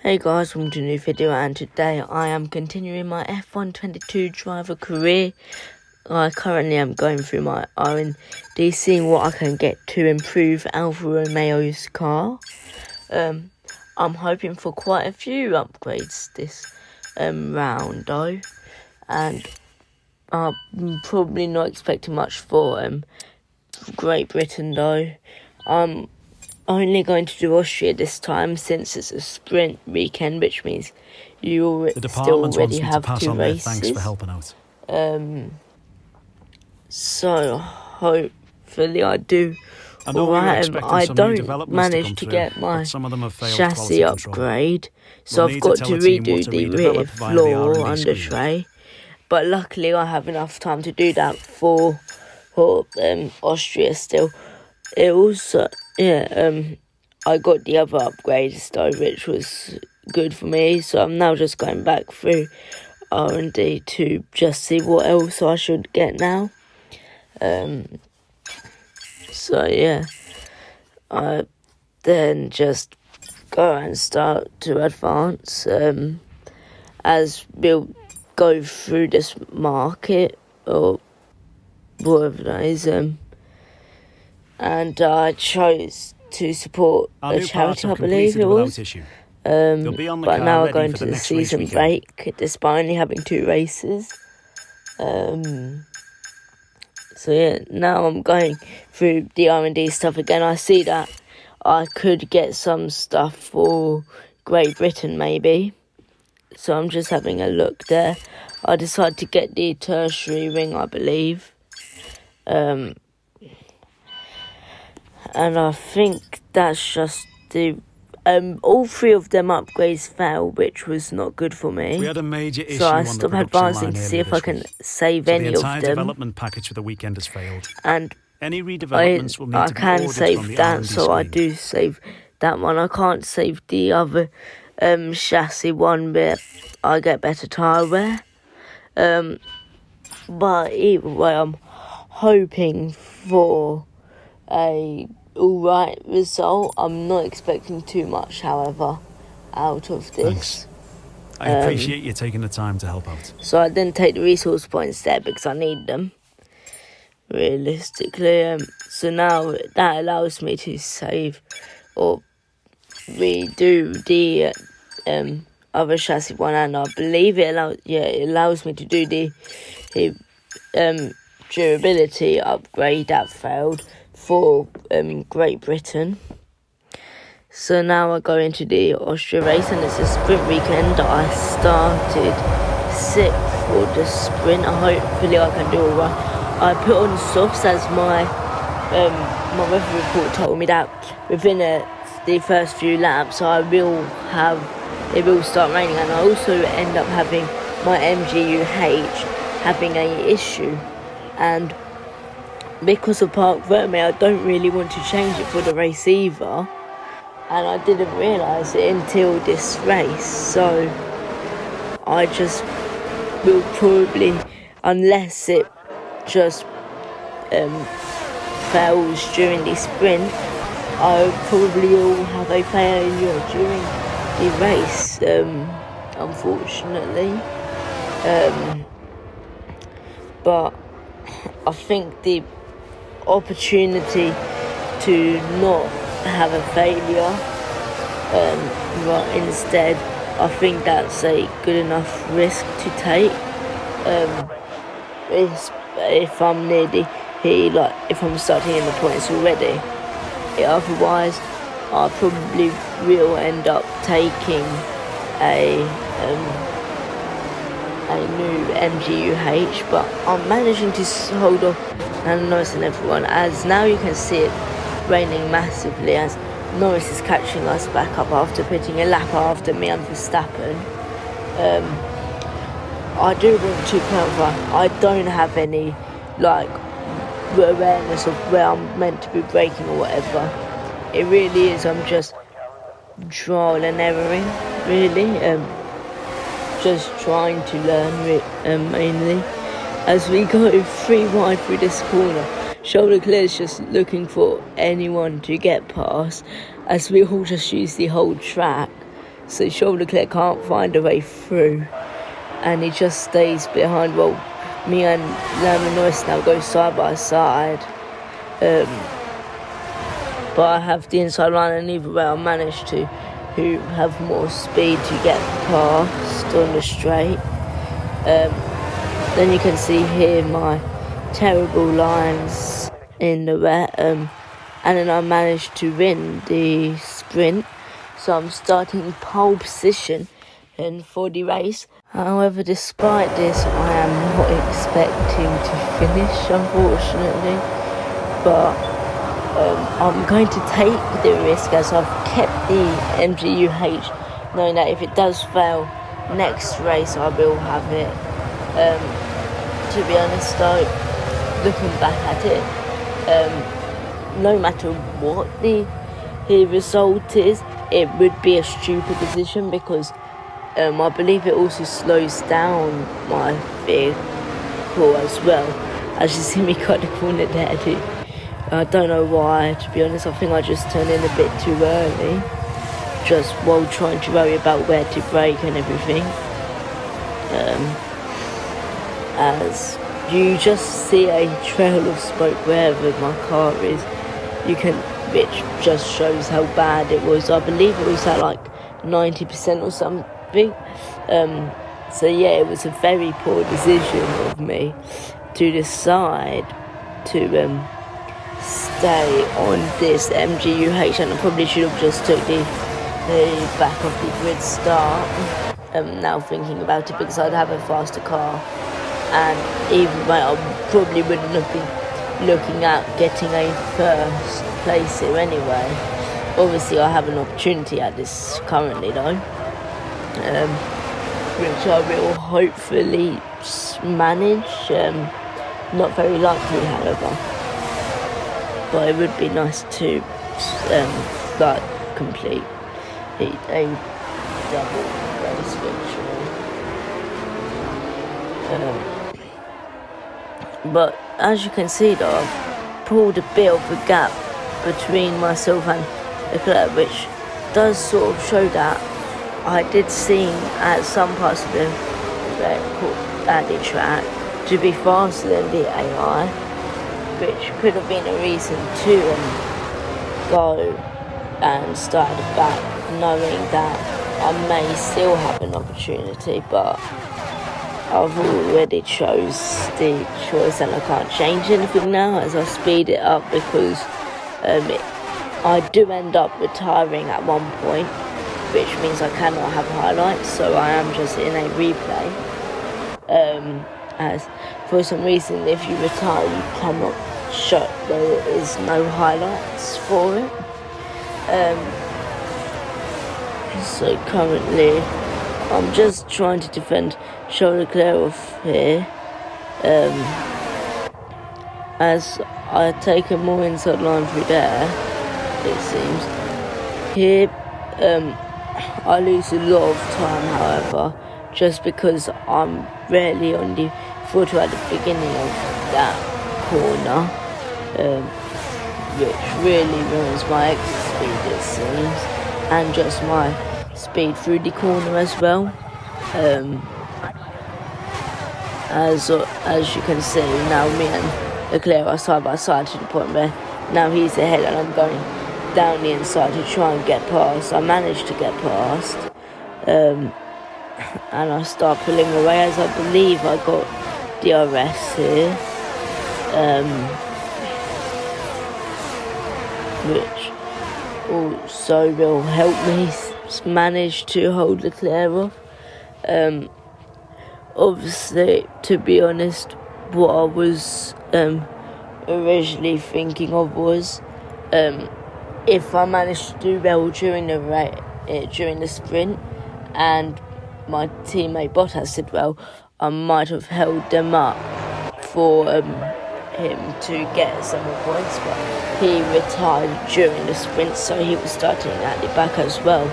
Hey guys, welcome to a new video, and today I am continuing my F122 driver career. I currently am going through my R&D, seeing what I can get to improve Alfa Romeo's car. I'm hoping for quite a few upgrades this round though, and I'm probably not expecting much for Great Britain though. Only going to do Austria this time since it's a sprint weekend, which means you still already have 2 races. Thanks for helping out. So hopefully I do alright. I don't manage to get my chassis upgrade, so I've got to redo the rear floor under tray. But luckily I have enough time to do that for Austria still. It also, I got the other upgrades though, which was good for me. So I'm now just going back through R&D to just see what else I should get now. So yeah, I then just go and start to advance as we'll go through this market or whatever that is. And I chose to support a charity, I believe it was. But now we're going to the season break, despite only having 2 races. So yeah, now I'm going through the R&D stuff again. I see that I could get some stuff for Great Britain maybe. So I'm just having a look there. I decided to get the tertiary ring, I believe. And I think that's just the all 3 of them upgrades failed, which was not good for me. We had a major issue so I on stopped the advancing to see if I can save any of them. The entire development package for the weekend has failed. And any redevelopments will need I to be can ordered save from the that, R&D so screen. I do save that one. I can't save the other chassis one, but I get better tyre wear. But either way, I'm hoping for a alright result. I'm not expecting too much, however, out of this. Thanks. I appreciate you taking the time to help out. So I didn't take the resource points there because I need them, realistically. So now that allows me to save or redo the other chassis one, and I believe it allows me to do the durability upgrade that failed for Great Britain. So now I go into the Austria race, and it's a sprint weekend. I started 6th for the sprint. Hopefully I can do alright. I put on softs as my weather report told me that within the first few laps it will start raining, and I also end up having my MGU-H having an issue, and because of Park Romeo, I don't really want to change it for the race either, and I didn't realise it until this race. So I just will probably, unless it just fails during the sprint, I probably will have a failure during the race, unfortunately. But I think the opportunity to not have a failure, but instead I think that's a good enough risk to take. If I'm near if I'm starting in the points already. Otherwise I probably will end up taking a new MGU-H, but I'm managing to hold off and Norris and everyone, as now you can see it raining massively as Norris is catching us back up after putting a lap after me and Verstappen. I do want to cover. I don't have any awareness of where I'm meant to be braking or whatever. It really is, I'm just trial and erroring, really. Just trying to learn mainly. As we go 3 wide through this corner, Charles Leclerc is just looking for anyone to get past, as we all just use the whole track so Charles Leclerc can't find a way through, and he just stays behind. Well, me and Lando Norris now go side by side, but I have the inside line, and either way I managed to have more speed to get past on the straight. Then you can see here my terrible lines in the wet, and then I managed to win the sprint, so I'm starting pole position for the race. However, despite this, I am not expecting to finish, unfortunately, but I'm going to take the risk, as I've kept the MGU-H, knowing that if it does fail next race I will have it. To be honest though, looking back at it, no matter what the result is, it would be a stupid decision, because I believe it also slows down my vehicle as well. As you see me cut the corner there too. I don't know why, to be honest. I think I just turned in a bit too early, just while trying to worry about where to brake and everything. As you just see a trail of smoke wherever my car is, which just shows how bad it was. I believe it was at like 90% or something. So yeah, it was a very poor decision of me to decide to stay on this MGU-H, and I probably should have just took the back of the grid start. Now thinking about it, because I'd have a faster car, and even though I probably wouldn't have been looking at getting a first place here anyway. Obviously I have an opportunity at this currently though, which I will hopefully manage. Not very likely, however, but it would be nice to complete a double race victory. But as you can see though, I've pulled a bit of a gap between myself and Leclerc, which does sort of show that I did seem at some parts of the track to be faster than the AI, which could have been a reason to go and start at the back, knowing that I may still have an opportunity, but I've already chose the choice and I can't change anything now as I speed it up, because I do end up retiring at one point, which means I cannot have highlights, so I am just in a replay. As for some reason, if you retire, you cannot show, there is no highlights for it. So currently I'm just trying to defend Charles Leclerc off here, as I take a more inside line through there, it seems. Here I lose a lot of time, however, just because I'm rarely on the throttle at the beginning of that corner, which really ruins my exit speed, it seems, and just my speed through the corner as well. As you can see, now me and Leclerc are side by side to the point where now he's ahead and I'm going down the inside to try and get past. I managed to get past, and I start pulling away, as I believe I got DRS here, which also will help me manage to hold Leclerc off. Obviously, to be honest, what I was originally thinking of was, if I managed to do well during the sprint, and my teammate Bottas did well, I might have held them up for him to get some more points, but he retired during the sprint, so he was starting at the back as well.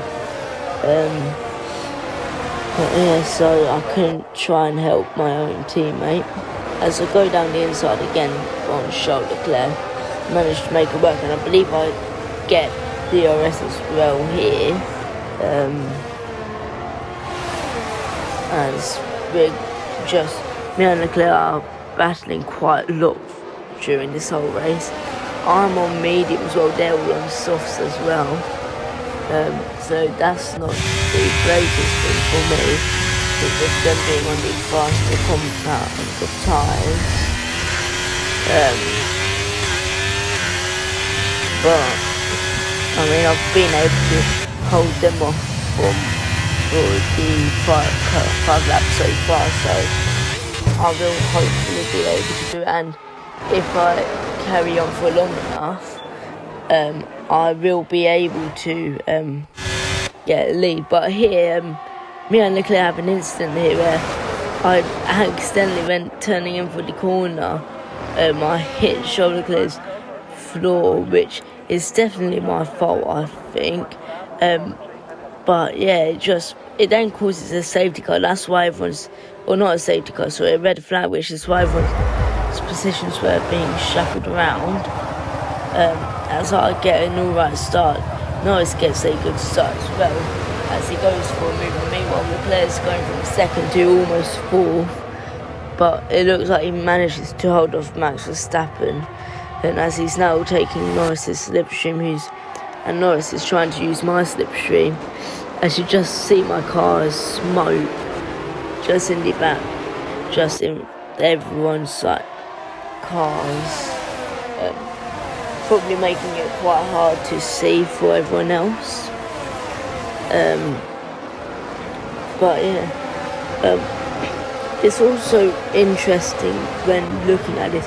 But yeah, so I couldn't try and help my own teammate. As I go down the inside again on Charles Leclerc, managed to make it work, and I believe I get DRS as well here. as we're just, me and Leclerc are battling quite a lot during this whole race. I'm on medium as well, they're all on softs as well. So that's not the greatest thing for me, with them being on the faster compound of tyres. But I mean, I've been able to hold them off for the five laps so far, so I will hopefully be able to do it. And if I carry on for long enough, I will be able to get a lead. But here, me and Leclerc have an incident here where I accidentally went turning in for the corner. I hit Charles Leclerc's floor, which is definitely my fault, I think. But yeah, it then causes a safety car. That's why everyone's, or not a safety car, so a red flag, which is why everyone's positions were being shuffled around. As I get an alright start, Norris gets a good start as well, as he goes for a move. Meanwhile, Leclerc's going from second to almost fourth, but it looks like he manages to hold off Max Verstappen, and as he's now taking Norris's slipstream, and Norris is trying to use my slipstream. As you just see my car's smoke just in the back, just in everyone's cars, probably making it quite hard to see for everyone else. But yeah, it's also interesting when looking at this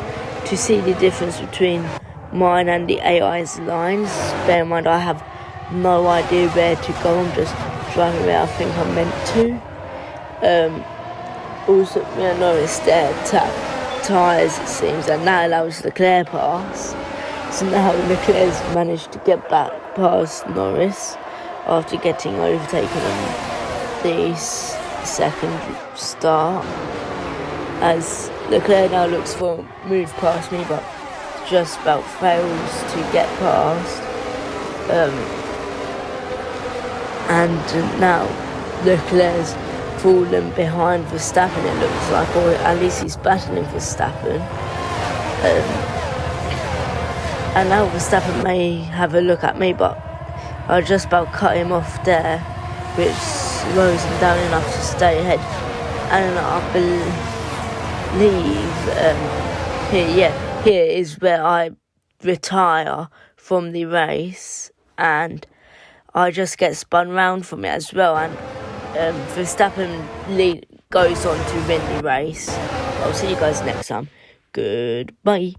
to see the difference between mine and the AI's lines. Bear in mind, I have no idea where to go. I'm just driving where I think I'm meant to. Also, me and Norris there tap tyres, it seems, and that allows Leclerc pass. So now Leclerc's managed to get back past Norris after getting overtaken on the second start. As Leclerc now looks for a move past me, but just about fails to get past. And now Leclerc's fallen behind Verstappen, it looks like, or at least he's battling Verstappen. And now Verstappen may have a look at me, but I just about cut him off there, which slows him down enough to stay ahead. And I believe here is where I retire from the race, and I just get spun round from it as well, and Verstappen goes on to win the race. I'll see you guys next time. Goodbye.